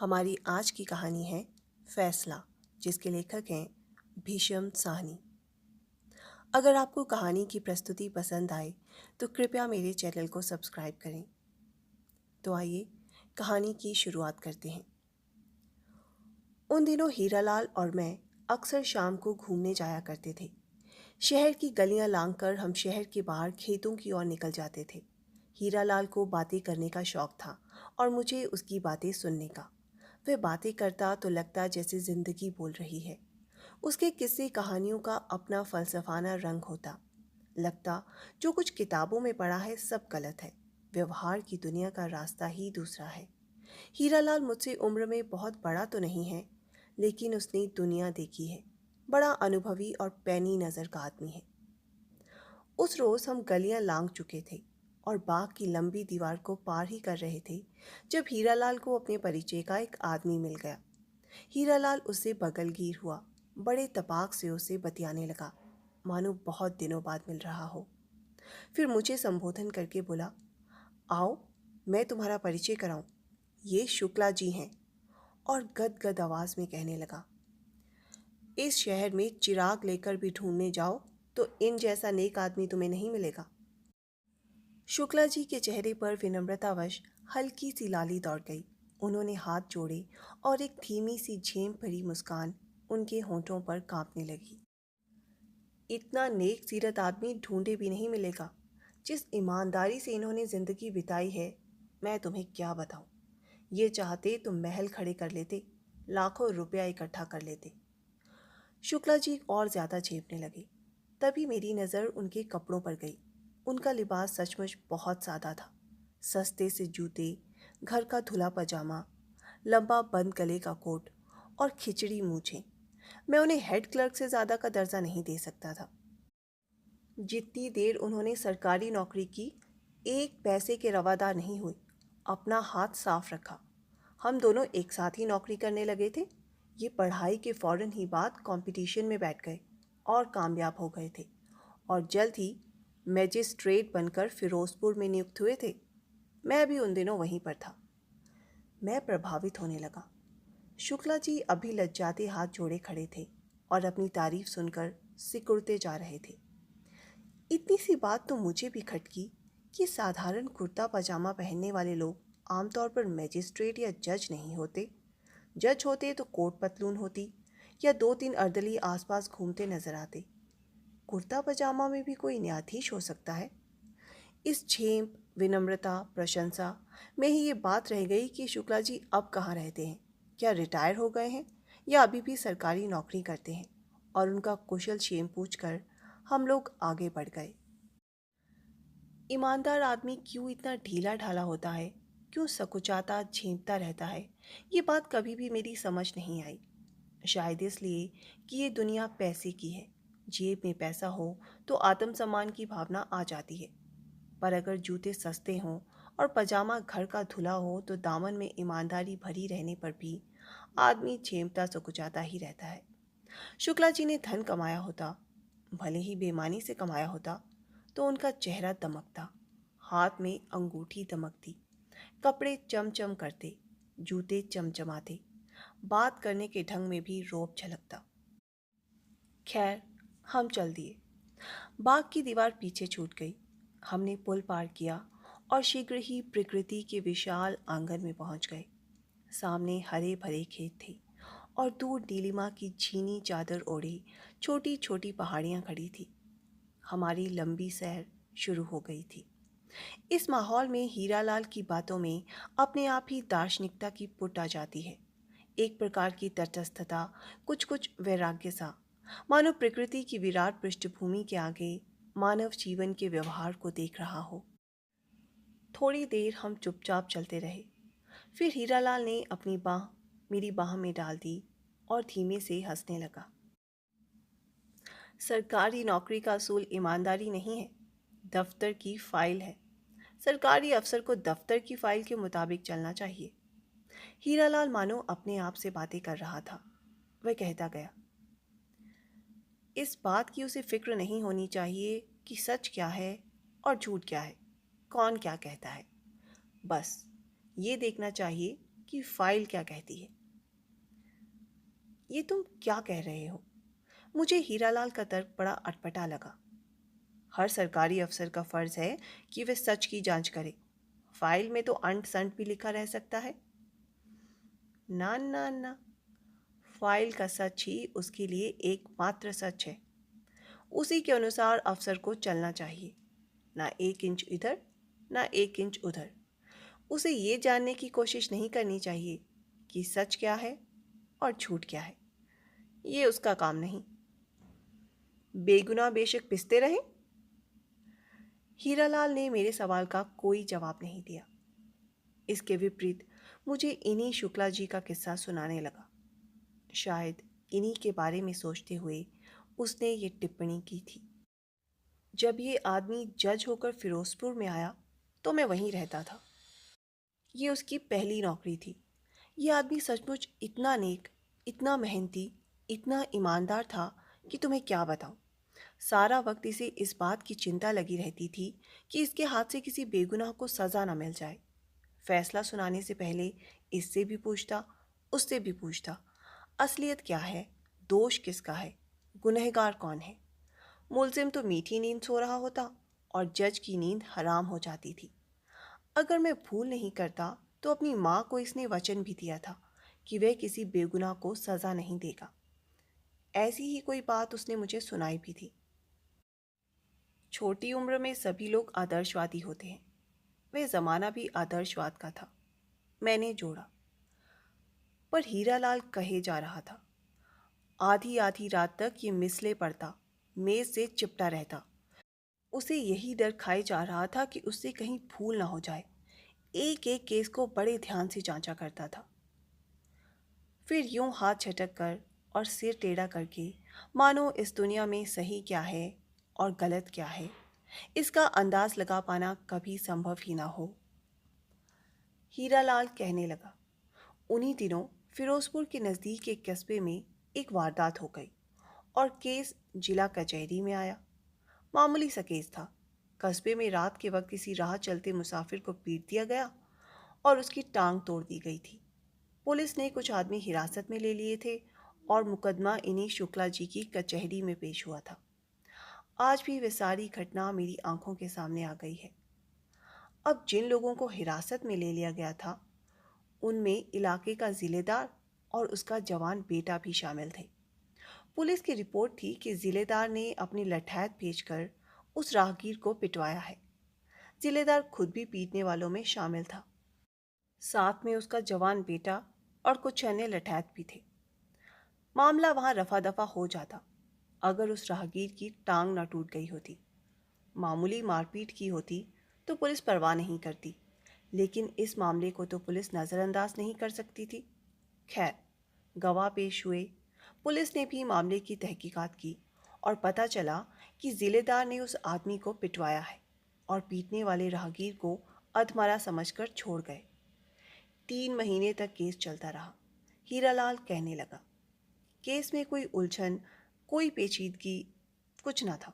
हमारी आज की कहानी है फैसला, जिसके लेखक हैं भीष्म साहनी। अगर आपको कहानी की प्रस्तुति पसंद आए तो कृपया मेरे चैनल को सब्सक्राइब करें। तो आइए कहानी की शुरुआत करते हैं। उन दिनों हीरालाल और मैं अक्सर शाम को घूमने जाया करते थे। शहर की गलियां लांघकर हम शहर के बाहर खेतों की ओर निकल जाते थे। हीरालाल को बातें करने का शौक था और मुझे उसकी बातें सुनने का। वह बातें करता तो लगता जैसे जिंदगी बोल रही है। उसके किस्से कहानियों का अपना फलसफाना रंग होता। लगता जो कुछ किताबों में पढ़ा है सब गलत है, व्यवहार की दुनिया का रास्ता ही दूसरा है। हीरालाल मुझसे उम्र में बहुत बड़ा तो नहीं है, लेकिन उसने दुनिया देखी है। बड़ा अनुभवी और पैनी नज़र का आदमी है। उस रोज़ हम गलियां लांघ चुके थे और बाग की लंबी दीवार को पार ही कर रहे थे जब हीरालाल को अपने परिचय का एक आदमी मिल गया। हीरालाल उससे बगलगीर हुआ, बड़े तपाक से उससे बतियाने लगा, मानो बहुत दिनों बाद मिल रहा हो। फिर मुझे संबोधन करके बोला, आओ मैं तुम्हारा परिचय कराऊं, ये शुक्ला जी हैं। और गदगद आवाज़ में कहने लगा, इस शहर में चिराग लेकर भी ढूंढने जाओ तो इन जैसा नेक आदमी तुम्हें नहीं मिलेगा। शुक्ला जी के चेहरे पर विनम्रतावश हल्की सी लाली दौड़ गई। उन्होंने हाथ जोड़े और एक धीमी सी झेम भरी मुस्कान उनके होंठों पर कांपने लगी। इतना नेक सीरत आदमी ढूंढे भी नहीं मिलेगा। जिस ईमानदारी से इन्होंने जिंदगी बिताई है, मैं तुम्हें क्या बताऊं। ये चाहते तो महल खड़े कर लेते, लाखों रुपया इकट्ठा कर लेते। शुक्ला जी और ज्यादा झेपने लगे। तभी मेरी नज़र उनके कपड़ों पर गई। उनका लिबास सचमुच बहुत सादा था। सस्ते से जूते, घर का धुला पजामा, लंबा बंद गले का कोट और खिचड़ी मूछें। मैं उन्हें हेड क्लर्क से ज़्यादा का दर्जा नहीं दे सकता था। जितनी देर उन्होंने सरकारी नौकरी की, एक पैसे के रवादार नहीं हुए, अपना हाथ साफ रखा। हम दोनों एक साथ ही नौकरी करने लगे थे। ये पढ़ाई के फौरन ही बाद कंपटीशन में बैठ गए और कामयाब हो गए थे और जल्द ही मैजिस्ट्रेट बनकर फिरोजपुर में नियुक्त हुए थे। मैं भी उन दिनों वहीं पर था। मैं प्रभावित होने लगा। शुक्ला जी अभी लज्जाते हाथ जोड़े खड़े थे और अपनी तारीफ सुनकर सिकुड़ते जा रहे थे। इतनी सी बात तो मुझे भी खटकी कि साधारण कुर्ता पजामा पहनने वाले लोग आमतौर पर मैजिस्ट्रेट या जज नहीं होते। जज होते तो कोट पतलून होती या 2-3 अर्दली आसपास घूमते नजर आते। कुर्ता पजामा में भी कोई न्यायाधीश हो सकता है। इस झेप, विनम्रता, प्रशंसा में ही ये बात रह गई कि शुक्ला जी अब कहाँ रहते हैं, क्या रिटायर हो गए हैं या अभी भी सरकारी नौकरी करते हैं। और उनका कुशल क्षेम पूछकर हम लोग आगे बढ़ गए। ईमानदार आदमी क्यों इतना ढीला ढाला होता है, क्यों सकुचाता झेंपता रहता है, ये बात कभी भी मेरी समझ नहीं आई। शायद इसलिए कि ये दुनिया पैसे की है। जेब में पैसा हो तो आत्मसम्मान की भावना आ जाती है, पर अगर जूते सस्ते हों और पजामा घर का धुला हो तो दामन में ईमानदारी भरी रहने पर भी आदमी झेमता सकुचाता ही रहता है। शुक्ला जी ने धन कमाया होता, भले ही बेईमानी से कमाया होता, तो उनका चेहरा दमकता, हाथ में अंगूठी दमकती, कपड़े चमचम करते, जूते चमचमाते, बात करने के ढंग में भी रौब झलकता। खैर, हम चल दिए। बाग की दीवार पीछे छूट गई। हमने पुल पार किया और शीघ्र ही प्रकृति के विशाल आंगन में पहुंच गए। सामने हरे भरे खेत थे और दूर नीलिमा की झीनी चादर ओढ़े छोटी छोटी पहाड़ियां खड़ी थी। हमारी लंबी सैर शुरू हो गई थी। इस माहौल में हीरालाल की बातों में अपने आप ही दार्शनिकता की पुट आ जाती है। एक प्रकार की तटस्थता, कुछ कुछ वैराग्य सा, मानो प्रकृति की विराट पृष्ठभूमि के आगे मानव जीवन के व्यवहार को देख रहा हो। थोड़ी देर हम चुपचाप चलते रहे। फिर हीरालाल ने अपनी बाह मेरी बाह में डाल दी और धीमे से हंसने लगा। सरकारी नौकरी का असूल ईमानदारी नहीं है, दफ्तर की फाइल है। सरकारी अफसर को दफ्तर की फाइल के मुताबिक चलना चाहिए। हीरालाल मानो अपने आप से बातें कर रहा था। वह कहता गया, इस बात की उसे फिक्र नहीं होनी चाहिए कि सच क्या है और झूठ क्या है, कौन क्या कहता है। बस ये देखना चाहिए कि फाइल क्या कहती है। ये तुम क्या कह रहे हो? मुझे हीरालाल का तर्क बड़ा अटपटा लगा। हर सरकारी अफसर का फर्ज है कि वे सच की जांच करे। फाइल में तो अंट संट भी लिखा रह सकता है। ना ना ना, फाइल का सच ही उसके लिए एकमात्र सच है। उसी के अनुसार अफसर को चलना चाहिए, ना 1 इंच इधर ना 1 इंच उधर। उसे ये जानने की कोशिश नहीं करनी चाहिए कि सच क्या है और झूठ क्या है। ये उसका काम नहीं। बेगुनाह बेशक पिसते रहें। हीरालाल ने मेरे सवाल का कोई जवाब नहीं दिया। इसके विपरीत मुझे इन्हीं शुक्ला जी का किस्सा सुनाने लगा। शायद इन्हीं के बारे में सोचते हुए उसने ये टिप्पणी की थी। जब ये आदमी जज होकर फिरोजपुर में आया तो मैं वहीं रहता था। ये उसकी पहली नौकरी थी। ये आदमी सचमुच इतना नेक, इतना मेहनती, इतना ईमानदार था कि तुम्हें क्या बताऊं। सारा वक्त इसे इस बात की चिंता लगी रहती थी कि इसके हाथ से किसी बेगुनाह को सज़ा ना मिल जाए। फैसला सुनाने से पहले इससे भी पूछता, उससे भी पूछता, असलियत क्या है, दोष किसका है, गुनहगार कौन है। मुलजिम तो मीठी नींद सो रहा होता और जज की नींद हराम हो जाती थी। अगर मैं भूल नहीं करता तो अपनी माँ को इसने वचन भी दिया था कि वह किसी बेगुनाह को सज़ा नहीं देगा। ऐसी ही कोई बात उसने मुझे सुनाई भी थी। छोटी उम्र में सभी लोग आदर्शवादी होते हैं। वह ज़माना भी आदर्शवाद का था, मैंने जोड़ा। पर हीरालाल कहे जा रहा था। आधी आधी रात तक ये मिसले पढ़ता, मेज से चिपटा रहता। उसे यही डर खाए जा रहा था कि उससे कहीं भूल ना हो जाए। एक एक केस को बड़े ध्यान से जांचा करता था। फिर यूं हाथ झटक कर और सिर टेढ़ा करके, मानो इस दुनिया में सही क्या है और गलत क्या है, इसका अंदाज लगा पाना कभी संभव ही ना हो। हीरालाल कहने लगा, उन्हीं दिनों फिरोजपुर के नज़दीक एक कस्बे में एक वारदात हो गई और केस जिला कचहरी में आया। मामूली सा केस था। कस्बे में रात के वक्त किसी राह चलते मुसाफिर को पीट दिया गया और उसकी टांग तोड़ दी गई थी। पुलिस ने कुछ आदमी हिरासत में ले लिए थे और मुकदमा इन्हीं शुक्ला जी की कचहरी में पेश हुआ था। आज भी वह सारी घटना मेरी आंखों के सामने आ गई है। अब जिन लोगों को हिरासत में ले लिया गया था उनमें इलाके का जिलेदार और उसका जवान बेटा भी शामिल थे। पुलिस की रिपोर्ट थी कि जिलेदार ने अपनी लठैत भेजकर उस राहगीर को पिटवाया है। जिलेदार खुद भी पीटने वालों में शामिल था। साथ में उसका जवान बेटा और कुछ अन्य लठैत भी थे। मामला वहां रफा दफा हो जाता अगर उस राहगीर की टांग न टूट गई होती। मामूली मारपीट की होती तो पुलिस परवाह नहीं करती, लेकिन इस मामले को तो पुलिस नज़रअंदाज नहीं कर सकती थी। खैर, गवाह पेश हुए। पुलिस ने भी मामले की तहकीकात की और पता चला कि जिलेदार ने उस आदमी को पिटवाया है और पीटने वाले राहगीर को अधमरा समझकर छोड़ गए। 3 महीने तक केस चलता रहा। हीरालाल कहने लगा, केस में कोई उलझन, कोई पेचीदगी कुछ न था।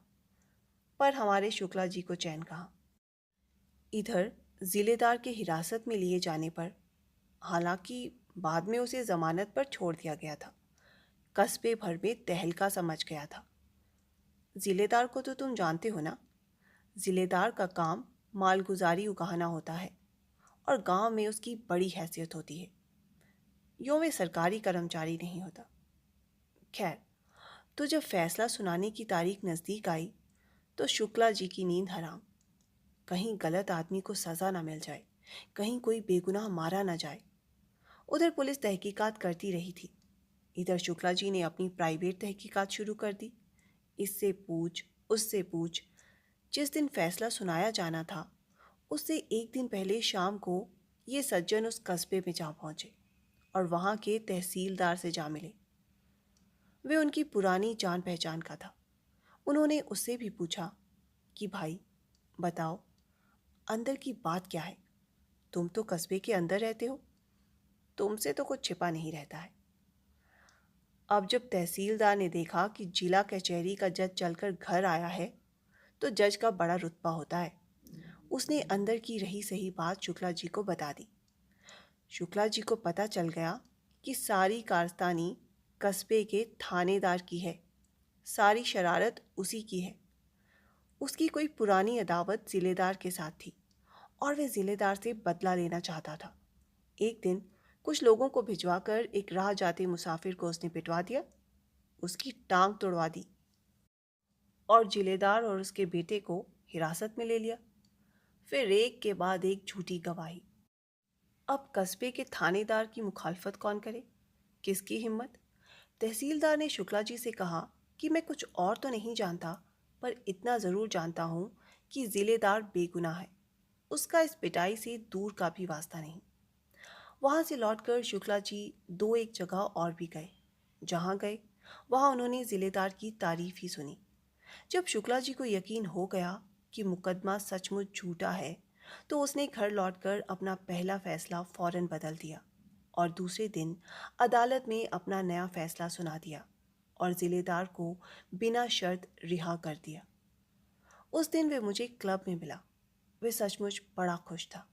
पर हमारे शुक्ला जी को चैन कहाँ। इधर जिलेदार के हिरासत में लिए जाने पर, हालांकि बाद में उसे जमानत पर छोड़ दिया गया था, कस्बे भर में तहलका समझ गया था। जिलेदार को तो तुम जानते हो ना। जिलेदार का काम मालगुजारी उगाहना होता है और गांव में उसकी बड़ी हैसियत होती है। यूं में सरकारी कर्मचारी नहीं होता। खैर, तो जब फैसला सुनाने की तारीख नज़दीक आई तो शुक्ला जी की नींद हराम। कहीं गलत आदमी को सज़ा ना मिल जाए, कहीं कोई बेगुनाह मारा ना जाए। उधर पुलिस तहकीकात करती रही थी। इधर शुक्ला जी ने अपनी प्राइवेट तहकीकात शुरू कर दी। इससे पूछ, उससे पूछ। जिस दिन फैसला सुनाया जाना था उससे एक दिन पहले शाम को ये सज्जन उस कस्बे में जा पहुंचे और वहां के तहसीलदार से जा मिले। वे उनकी पुरानी जान पहचान का था। उन्होंने उससे भी पूछा कि भाई बताओ, अंदर की बात क्या है। तुम तो कस्बे के अंदर रहते हो, तुमसे तो कुछ छिपा नहीं रहता है। अब जब तहसीलदार ने देखा कि जिला कचहरी का जज चलकर घर आया है तो जज का बड़ा रुतबा होता है। उसने अंदर की रही सही बात शुक्ला जी को बता दी। शुक्ला जी को पता चल गया कि सारी कारस्तानी कस्बे के थानेदार की है, सारी शरारत उसी की है। उसकी कोई पुरानी अदावत जिलेदार के साथ थी और वह जिलेदार से बदला लेना चाहता था। एक दिन कुछ लोगों को भिजवाकर एक राह जाते मुसाफिर को उसने पिटवा दिया, उसकी टांग तोड़वा दी और जिलेदार और उसके बेटे को हिरासत में ले लिया। फिर एक के बाद एक झूठी गवाही। अब कस्बे के थानेदार की मुखालफत कौन करे? किसकी हिम्मत? तहसीलदार ने शुक्ला जी से कहा कि मैं कुछ और तो नहीं जानता, पर इतना ज़रूर जानता हूँ कि जिलेदार बेगुनाह है, उसका इस पिटाई से दूर का भी वास्ता नहीं। वहाँ से लौटकर शुक्ला जी दो एक जगह और भी गए। जहाँ गए वहाँ उन्होंने जिलेदार की तारीफ ही सुनी। जब शुक्ला जी को यकीन हो गया कि मुकदमा सचमुच झूठा है, तो उसने घर लौटकर अपना पहला फैसला फौरन बदल दिया और दूसरे दिन अदालत में अपना नया फैसला सुना दिया और जिलेदार को बिना शर्त रिहा कर दिया। उस दिन वे मुझे क्लब में मिला। वे सचमुच बड़ा खुश था।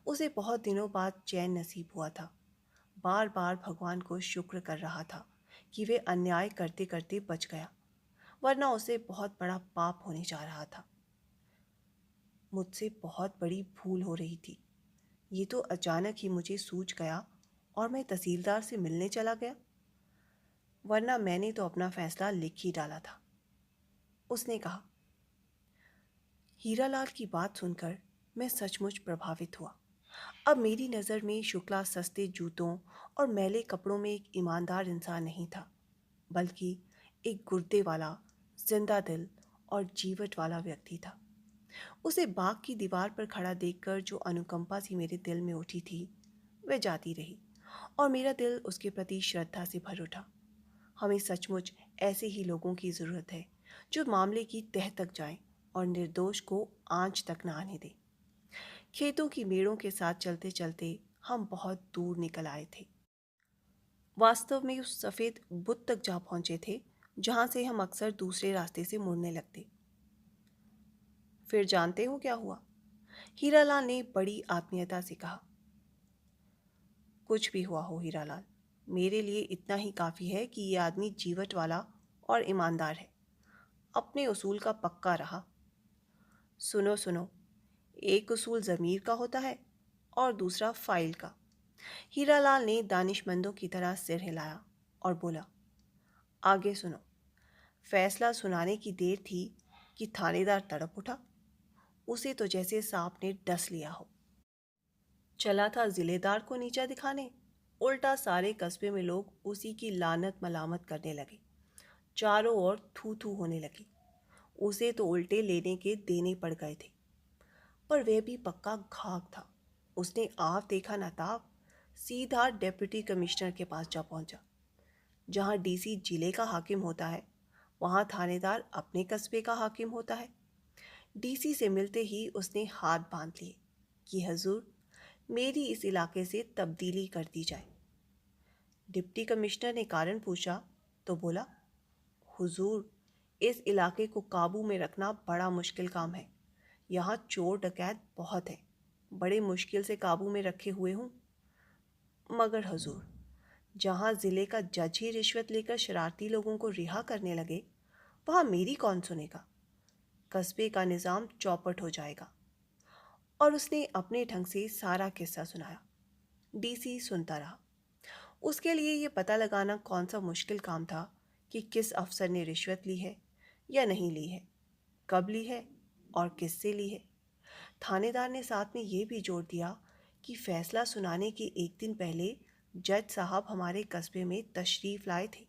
उसे बहुत दिनों बाद चैन नसीब हुआ था। बार बार भगवान को शुक्र कर रहा था कि वे अन्याय करते करते बच गया, वरना उसे बहुत बड़ा पाप होने जा रहा था। मुझसे बहुत बड़ी भूल हो रही थी। ये तो अचानक ही मुझे सूझ गया और मैं तहसीलदार से मिलने चला गया, वरना मैंने तो अपना फैसला लिख ही डाला था। उसने कहा। हीरालाल की बात सुनकर मैं सचमुच प्रभावित हुआ। अब मेरी नज़र में शुक्ला सस्ते जूतों और मैले कपड़ों में एक ईमानदार इंसान नहीं था, बल्कि एक गुर्दे वाला, जिंदा दिल और जीवट वाला व्यक्ति था। उसे बाग की दीवार पर खड़ा देखकर जो अनुकंपा सी मेरे दिल में उठी थी, वह जाती रही और मेरा दिल उसके प्रति श्रद्धा से भर उठा। हमें सचमुच ऐसे ही लोगों की ज़रूरत है जो मामले की तह तक जाएं और निर्दोष को आंच तक न आने दें। खेतों की मेड़ों के साथ चलते चलते हम बहुत दूर निकल आए थे। वास्तव में उस सफ़ेद बुत तक जा पहुंचे थे जहां से हम अक्सर दूसरे रास्ते से मुड़ने लगते। फिर जानते हो क्या हुआ? हीरालाल ने बड़ी आत्मीयता से कहा। कुछ भी हुआ हो हीरालाल, मेरे लिए इतना ही काफ़ी है कि ये आदमी जीवट वाला और ईमानदार है, अपने उसूल का पक्का रहा। सुनो सुनो, एक उसूल ज़मीर का होता है और दूसरा फाइल का। हीरालाल ने दानिशमंदों की तरह सिर हिलाया और बोला, आगे सुनो। फैसला सुनाने की देर थी कि थानेदार तड़प उठा। उसे तो जैसे सांप ने डस लिया हो। चला था जिलेदार को नीचा दिखाने, उल्टा सारे कस्बे में लोग उसी की लानत मलामत करने लगे। चारों ओर थू थू होने लगी। उसे तो उल्टे लेने के देने पड़ गए थे, पर वह भी पक्का घाघ था। उसने आप देखा ना ताप, सीधा डेप्यूटी कमिश्नर के पास जा पहुंचा। जहां डीसी जिले का हाकिम होता है, वहां थानेदार अपने कस्बे का हाकिम होता है। डीसी से मिलते ही उसने हाथ बांध लिए कि हजूर, मेरी इस इलाके से तब्दीली कर दी जाए। डिप्टी कमिश्नर ने कारण पूछा तो बोला, हुजूर, इस इलाके को काबू में रखना बड़ा मुश्किल काम है। यहाँ चोर डकैत बहुत हैं, बड़े मुश्किल से काबू में रखे हुए हूँ। मगर हुजूर, जहाँ ज़िले का जज ही रिश्वत लेकर शरारती लोगों को रिहा करने लगे, वहाँ मेरी कौन सुनेगा? कस्बे का निज़ाम चौपट हो जाएगा। और उसने अपने ढंग से सारा किस्सा सुनाया। डीसी सुनता रहा। उसके लिए ये पता लगाना कौन सा मुश्किल काम था कि किस अफसर ने रिश्वत ली है या नहीं ली है, कब ली है और किससे ली है। थानेदार ने साथ में ये भी जोड़ दिया कि फैसला सुनाने के एक दिन पहले जज साहब हमारे कस्बे में तशरीफ़ लाए थे।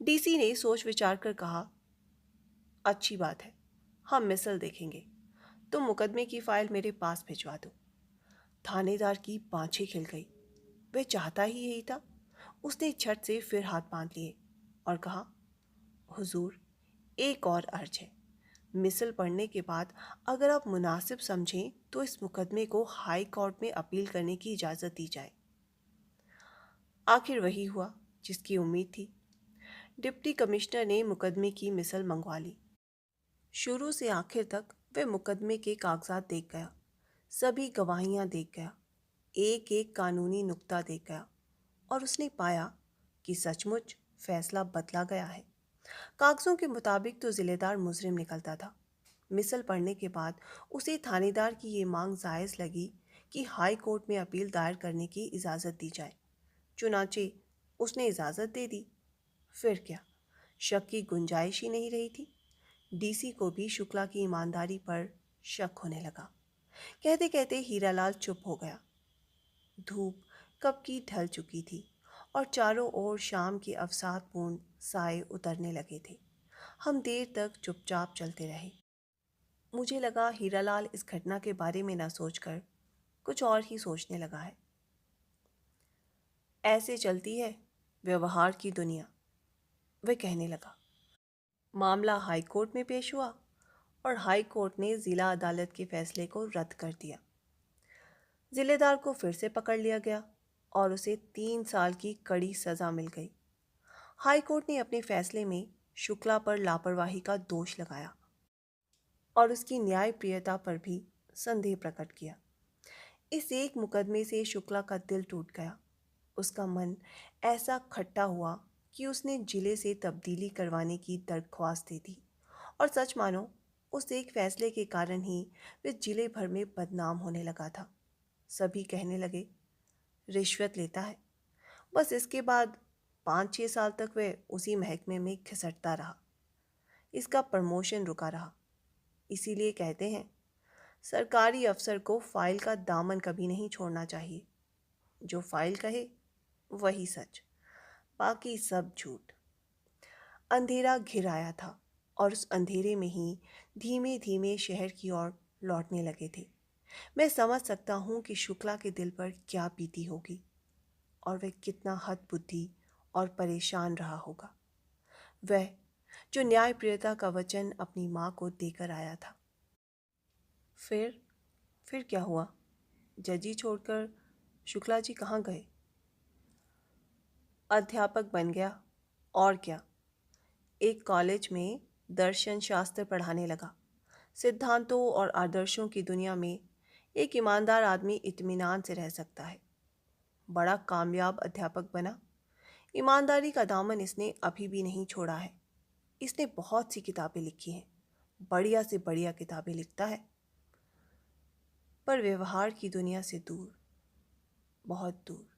डीसी ने सोच विचार कर कहा, अच्छी बात है, हम मिसल देखेंगे। तुम मुकदमे की फ़ाइल मेरे पास भिजवा दो। थानेदार की बाँछें खिल गई। वह चाहता ही यही था। उसने झट से फिर हाथ बांध लिए और कहा, हुजूर, एक और अर्ज है। मिसल पढ़ने के बाद अगर आप मुनासिब समझें तो इस मुकदमे को हाई कोर्ट में अपील करने की इजाज़त दी जाए। आखिर वही हुआ जिसकी उम्मीद थी। डिप्टी कमिश्नर ने मुकदमे की मिसल मंगवा ली। शुरू से आखिर तक वह मुकदमे के कागजात देख गया, सभी गवाहियाँ देख गया। एक एक कानूनी नुक्ता देख गया और उसने पाया कि सचमुच फैसला बदला गया है। कागजों के मुताबिक तो जिलेदार मुजरिम निकलता था। मिसल पढ़ने के बाद उसे थानेदार की ये मांग जायज़ लगी कि हाई कोर्ट में अपील दायर करने की इजाज़त दी जाए। चुनाचे उसने इजाज़त दे दी। फिर क्या, शक की गुंजाइश ही नहीं रही थी। डीसी को भी शुक्ला की ईमानदारी पर शक होने लगा। कहते कहते हीरालाल चुप हो गया। धूप कब की ढल चुकी थी और चारों ओर शाम के अवसादपूर्ण साए उतरने लगे थे। हम देर तक चुपचाप चलते रहे। मुझे लगा हीरालाल इस घटना के बारे में ना सोचकर कुछ और ही सोचने लगा है। ऐसे चलती है व्यवहार की दुनिया, वह कहने लगा। मामला हाई कोर्ट में पेश हुआ और हाई कोर्ट ने जिला अदालत के फैसले को रद्द कर दिया। जिलेदार को फिर से पकड़ लिया गया और उसे 3 साल की कड़ी सज़ा मिल गई। हाई कोर्ट ने अपने फैसले में शुक्ला पर लापरवाही का दोष लगाया और उसकी न्यायप्रियता पर भी संदेह प्रकट किया। इस एक मुकदमे से शुक्ला का दिल टूट गया। उसका मन ऐसा खट्टा हुआ कि उसने जिले से तब्दीली करवाने की दरख्वास्त दे दी। और सच मानो, उस एक फैसले के कारण ही वह जिले भर में बदनाम होने लगा था। सभी कहने लगे, रिश्वत लेता है। बस इसके बाद 5-6 साल तक वह उसी महकमे में घिसटता रहा। इसका प्रमोशन रुका रहा। इसीलिए कहते हैं, सरकारी अफसर को फाइल का दामन कभी नहीं छोड़ना चाहिए। जो फाइल कहे वही सच, बाकी सब झूठ। अंधेरा घिर आया था और उस अंधेरे में ही धीमे धीमे शहर की ओर लौटने लगे थे। मैं समझ सकता हूँ कि शुक्ला के दिल पर क्या बीती होगी और वह कितना हतबुद्धि और परेशान रहा होगा। वह जो न्यायप्रियता का वचन अपनी माँ को देकर आया था। फिर क्या हुआ? जजी छोड़कर शुक्ला जी कहाँ गए? अध्यापक बन गया, और क्या। एक कॉलेज में दर्शन शास्त्र पढ़ाने लगा। सिद्धांतों और आदर्शों की दुनिया में एक ईमानदार आदमी इत्मीनान से रह सकता है। बड़ा कामयाब अध्यापक बना। ईमानदारी का दामन इसने अभी भी नहीं छोड़ा है। इसने बहुत सी किताबें लिखी हैं, बढ़िया से बढ़िया किताबें लिखता है, पर व्यवहार की दुनिया से दूर, बहुत दूर।